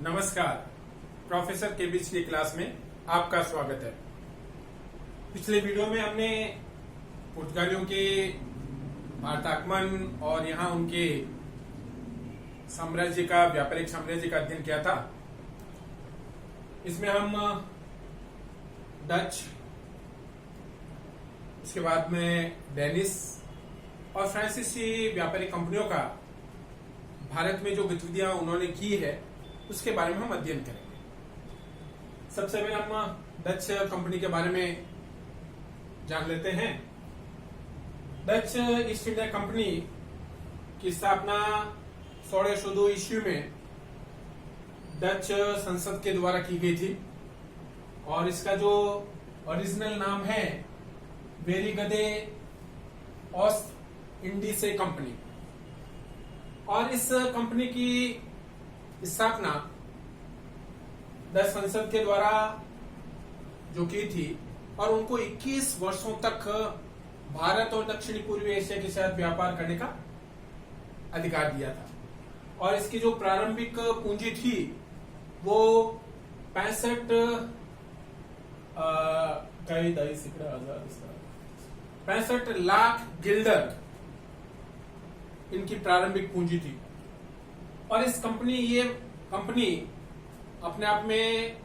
नमस्कार। प्रोफेसर के बीच की क्लास में आपका स्वागत है। पिछले वीडियो में हमने पुर्तगालियों के भारत आगमन और यहाँ उनके साम्राज्य का व्यापारिक साम्राज्य का अध्ययन किया था। इसमें हम डच, उसके बाद में डेनिश और फ्रांसीसी व्यापारिक कंपनियों का भारत में जो गतिविधियां उन्होंने की है उसके बारे में हम अध्ययन करेंगे। सबसे पहले हम डच कंपनी के बारे में जान लेते हैं। डच ईस्ट इंडिया कंपनी की स्थापना 1602 ईस्वी में डच संसद के द्वारा की गई थी और इसका जो ओरिजिनल नाम है वेरिगदे ओस्ट इंडीसे कंपनी। और इस कंपनी की स्थापना डच संसद के द्वारा जो की थी और उनको 21 वर्षों तक भारत और दक्षिणी पूर्वी एशिया के साथ व्यापार करने का अधिकार दिया था। और इसकी जो प्रारंभिक पूंजी थी वो 65 लाख गिल्डर इनकी प्रारंभिक पूंजी थी। और ये कंपनी अपने आप में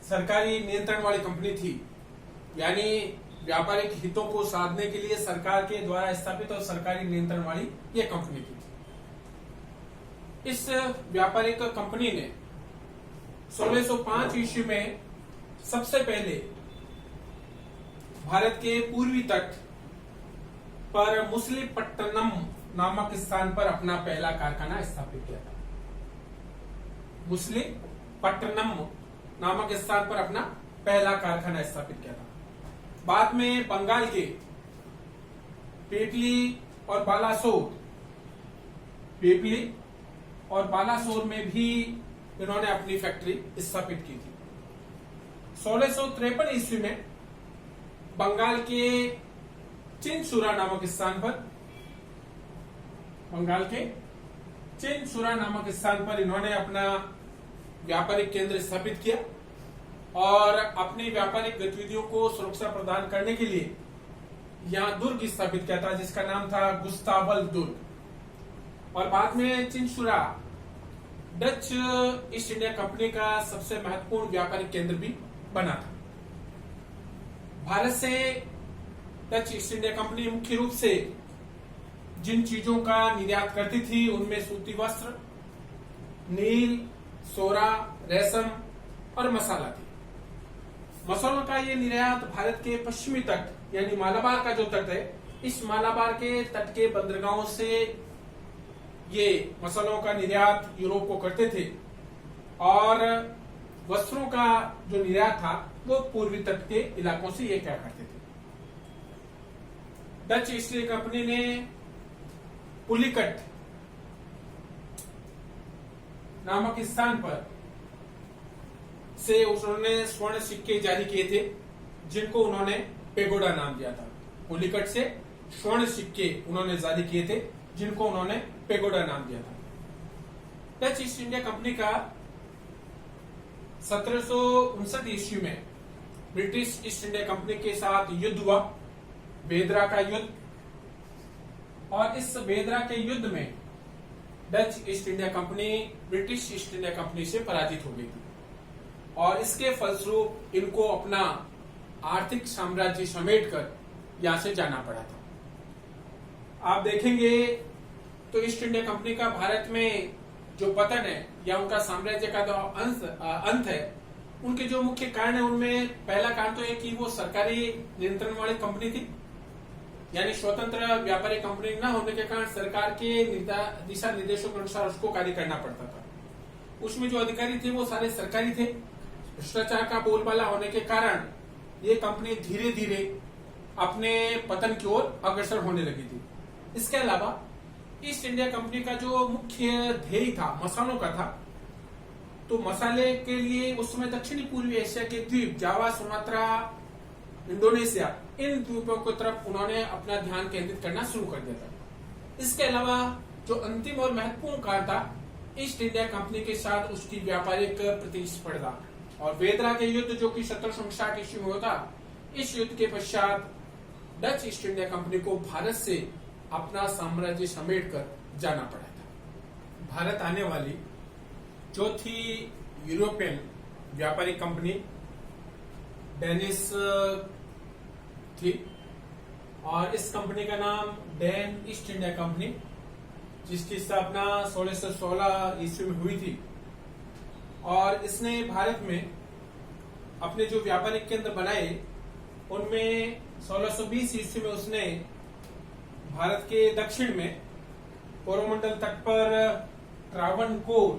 सरकारी नियंत्रण वाली कंपनी थी, यानी व्यापारिक हितों को साधने के लिए सरकार के द्वारा स्थापित और सरकारी नियंत्रण वाली ये कंपनी थी। इस व्यापारिक कंपनी ने 1605 ईस्वी में सबसे पहले भारत के पूर्वी तट पर मुसलीपट्टनम नामक स्थान पर अपना पहला कारखाना स्थापित किया था। मुसलीपट्टनम नामक स्थान पर अपना पहला कारखाना स्थापित किया था। बाद में बंगाल के पेपली और बालासोर में भी इन्होंने अपनी फैक्ट्री स्थापित की थी। 1653 ईस्वी में बंगाल के चिनसुरा नामक स्थान पर इन्होंने अपना व्यापारिक केंद्र स्थापित किया और अपनी व्यापारिक गतिविधियों को सुरक्षा प्रदान करने के लिए यहां दुर्ग स्थापित किया था जिसका नाम था गुस्तावल दुर्ग। और बाद में Chinsurah Dutch east India company का सबसे महत्वपूर्ण व्यापारिक केंद्र भी बना था। भारत से डच ईस्ट इंडिया कंपनी मुख्य रूप से जिन चीजों का निर्यात करती थी उनमें सूती वस्त्र, नील, सोरा, रेशम और मसाला थी। मसालों का ये निर्यात भारत के पश्चिमी तट यानी मालाबार का जो तट है, इस मालाबार के तट के बंदरगाहों से ये मसालों का निर्यात यूरोप को करते थे और वस्त्रों का जो निर्यात था वो पूर्वी तट के इलाकों से ये क्या करते थे। डच ईस्ट इंडिया कंपनी ने पुलिकट नामक स्थान पर से उन्होंने स्वर्ण सिक्के जारी किए थे जिनको उन्होंने पेगोडा नाम दिया था। पुलिकट से स्वर्ण सिक्के उन्होंने जारी किए थे जिनको उन्होंने पेगोडा नाम दिया था। डच ईस्ट इंडिया कंपनी का 1759 ईस्वी में ब्रिटिश ईस्ट इंडिया कंपनी के साथ युद्ध हुआ, बेदरा का युद्ध। और इस बेदरा के युद्ध में Dutch east India company British east India company से पराजित हो गई थी और इसके फलस्वरूप इनको अपना आर्थिक साम्राज्य समेटकर यहां से जाना पड़ा था। आप देखेंगे तो ईस्ट इंडिया कंपनी का भारत में जो पतन है या उनका साम्राज्य का जो अंत है, उनके जो मुख्य कारण है उनमें पहला कारण तो है कि वो सरकारी नियंत्रण वाली कंपनी थी, यानी स्वतंत्र व्यापारिक कंपनी न होने के कारण सरकार के दिशा निर्देशों के अनुसार उसको कार्य करना पड़ता था। उसमें जो अधिकारी थे वो सारे सरकारी थे। भ्रष्टाचार का बोलबाला होने के कारण ये कंपनी धीरे धीरे अपने पतन की ओर अग्रसर होने लगी थी। इसके अलावा ईस्ट इंडिया कंपनी का जो मुख्य ध्येय था मसालों का था, तो मसाले के लिए उस समय दक्षिणी पूर्वी एशिया के द्वीप जावा, सुमात्रा, इंडोनेशिया, इन द्वीपों की तरफ उन्होंने अपना ध्यान केंद्रित करना शुरू कर दिया था। इसके अलावा जो अंतिम और महत्वपूर्ण कारण था, ईस्ट इंडिया कंपनी के साथ उसकी व्यापारिक प्रतिस्पर्धा। और वेदरा के युद्ध जो कि 1759 ईस्वी में होता, इस युद्ध के पश्चात डच ईस्ट इंडिया कंपनी को भारत से अपना साम्राज्य समेटकर जाना पड़ा था। भारत आने वाली चौथी यूरोपियन व्यापारिक कंपनी डेनिस थी और इस कंपनी का नाम डैन ईस्ट इंडिया कंपनी, जिसकी स्थापना 1616 ईस्वी में हुई थी। और इसने भारत में अपने जो व्यापारिक केंद्र बनाए उनमें 1620 ईस्वी में उसने भारत के दक्षिण में कोरोमंडल तट पर त्रावणकोर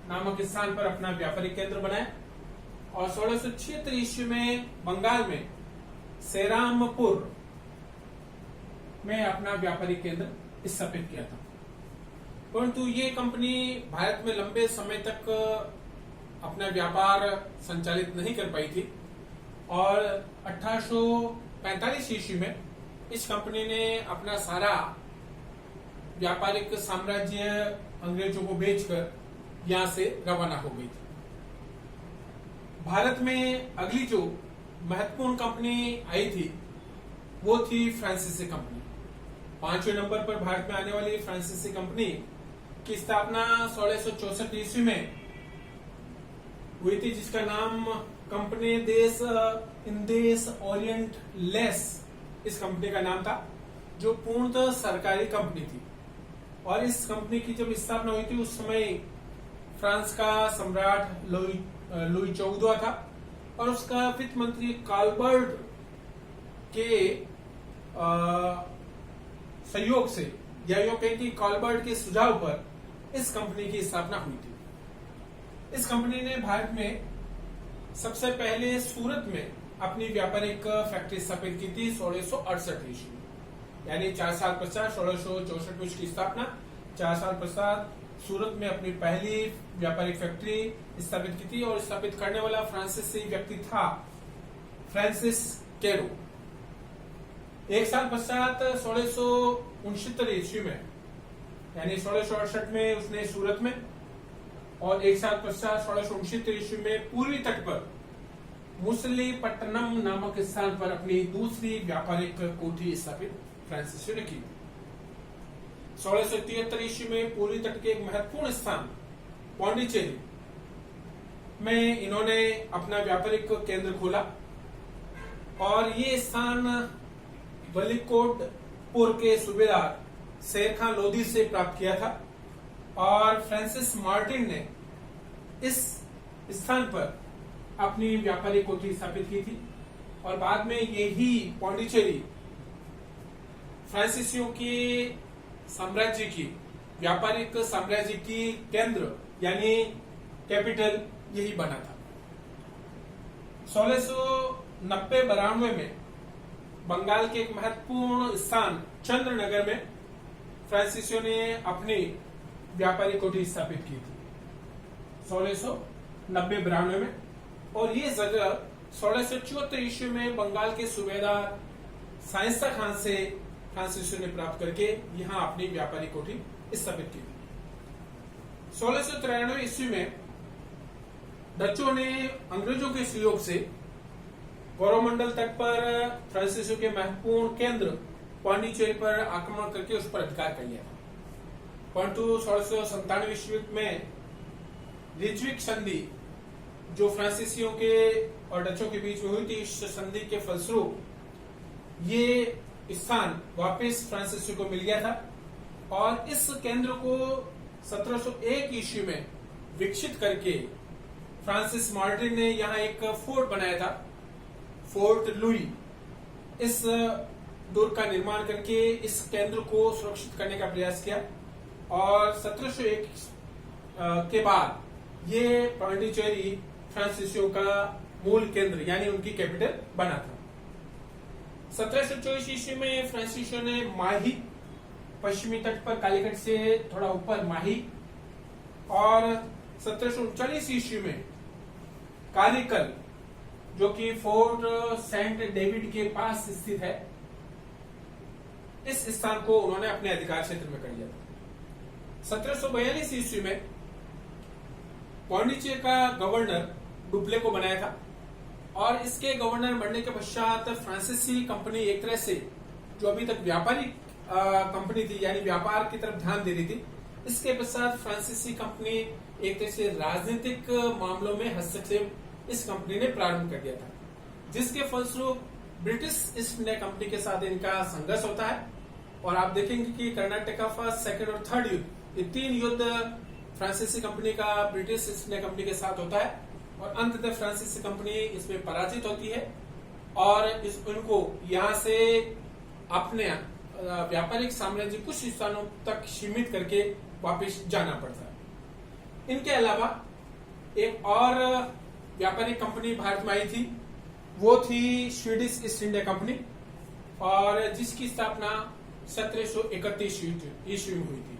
नामक स्थान पर अपना व्यापारिक केंद्र बनाया और 1676 ईस्वी में बंगाल में सेरामपुर में अपना व्यापारिक केंद्र स्थापित किया था। परंतु ये कंपनी भारत में लंबे समय तक अपना व्यापार संचालित नहीं कर पाई थी और 1845 ईस्वी में इस कंपनी ने अपना सारा व्यापारिक साम्राज्य अंग्रेजों को बेचकर यहां से रवाना हो गई थी। भारत में अगली जो महत्वपूर्ण कंपनी आई थी वो थी फ्रांसीसी कंपनी। 5वें नंबर पर भारत में आने वाली फ्रांसीसी कंपनी की स्थापना 1664 ईस्वी में हुई थी, जिसका नाम कंपनी देश इंदेश ओरिएंट लेस इस कंपनी का नाम था, जो पूर्णतः सरकारी कंपनी थी। और इस कंपनी की जब स्थापना हुई थी उस समय फ्रांस का सम्राट लुई 14 था और उसका वित्त मंत्री काल्बर्ट के सहयोग से या यूं कहें कि काल्बर्ट के सुझाव पर इस कंपनी की स्थापना हुई थी। इस कंपनी ने भारत में सबसे पहले सूरत में अपनी व्यापारिक फैक्ट्री स्थापित की थी 1668 ईस्वी में, यानी 4 साल पश्चात 1664 में उसकी स्थापना। 4 साल पश्चात सूरत में अपनी पहली व्यापारिक फैक्ट्री स्थापित की थी और स्थापित करने वाला फ्रांसीसी व्यक्ति था फ्रांसिस कैरो। 1 साल पश्चात 1669 ईस्वी में यानी 1668 में उसने सूरत में और 1 साल पश्चात 1669 ईस्वी में पूर्वी तट पर मुसलीपट्टनम नामक स्थान पर अपनी दूसरी व्यापारिक कोठी स्थापित फ्रांसीसी ने की। 1673 ईस्वी में पूर्वी तट के एक महत्वपूर्ण स्थान पौंडीचेरी में इन्होंने अपना व्यापारिक केंद्र खोला और ये स्थान वलीकोटपुर के सूबेदार शेर खान लोधी से प्राप्त किया था और फ्रांसिस मार्टिन ने इस स्थान पर अपनी व्यापारिक कोठी स्थापित की थी और बाद में यही पौंडीचेरी फ्रांसीसियों के साम्राज्य की व्यापारिक साम्राज्य की केंद्र यानी कैपिटल यही बना था। 1690-92 में बंगाल के एक महत्वपूर्ण स्थान चंद्रनगर में फ्रांसीसियों ने अपनी व्यापारिक कोठी स्थापित की थी 1690-92 में और ये जगह 1674 ईस्वी में बंगाल के सूबेदार साइंसा खान से फ्रांसीसियों ने प्राप्त करके यहां अपनी व्यापारिक कोठी स्थापित की थी। 1693 ईस्वी में डचों ने अंग्रेजों के सहयोग से कोरोमंडल तट पर फ्रांसीसियों के महत्वपूर्ण केंद्र पांडिचेरी पर आक्रमण करके उस पर अधिकार कर लिया था। परंतु 1697 ईस्वी में रिचविक संधि जो फ्रांसीसियों के और डचों के बीच में हुई थी, इस संधि के फलस्वरूप ये स्थान वापस फ्रांसीसियों को मिल गया था और इस केंद्र को 1701 ईस्वी में विकसित करके फ्रांसिस मार्टिन ने यहाँ एक फोर्ट बनाया था, फोर्ट लुई। इस दुर्ग का निर्माण करके इस केंद्र को सुरक्षित करने का प्रयास किया और 1701 के बाद ये पांडिचेरी फ्रांसीसियों का मूल केंद्र यानी उनकी कैपिटल बना था। 1724 ईस्वी में फ्रांसीसियों ने माही, पश्चिमी तट पर कालीकट से थोड़ा ऊपर माही, और 1739 ईस्वी में कारिकल जो कि फोर्ट सेंट डेविड के पास स्थित है, इस स्थान को उन्होंने अपने अधिकार क्षेत्र में कर लिया था। 1742 ईस्वी में पौंडीचेरी का गवर्नर डुप्ले को बनाया था और इसके गवर्नर बनने के पश्चात फ्रांसीसी कंपनी एक तरह से जो अभी तक व्यापारिक कंपनी थी यानी व्यापार की तरफ ध्यान दे रही थी, इसके पश्चात फ्रांसीसी कंपनी एक तरह से राजनीतिक मामलों में हस्तक्षेप इस कंपनी ने प्रारंभ कर दिया था, जिसके फलस्वरूप ब्रिटिश ईस्ट इंडिया कंपनी के साथ इनका संघर्ष होता है। और आप देखेंगे कि कर्नाटक का फर्स्ट, सेकंड और थर्ड युद्ध, ये 3 युद्ध फ्रांसीसी कंपनी का ब्रिटिश ईस्ट इंडिया कंपनी के साथ होता है और अंततः फ्रांसीसी कंपनी इसमें पराजित होती है और उनको यहाँ से अपने व्यापारिक साम्राज्य कुछ स्थानों तक सीमित करके वापस जाना पड़ता है। इनके अलावा एक और व्यापारिक कंपनी भारत में आई थी, वो थी स्वीडिश ईस्ट इंडिया कंपनी और जिसकी स्थापना 1731 ईस्वी में हुई थी।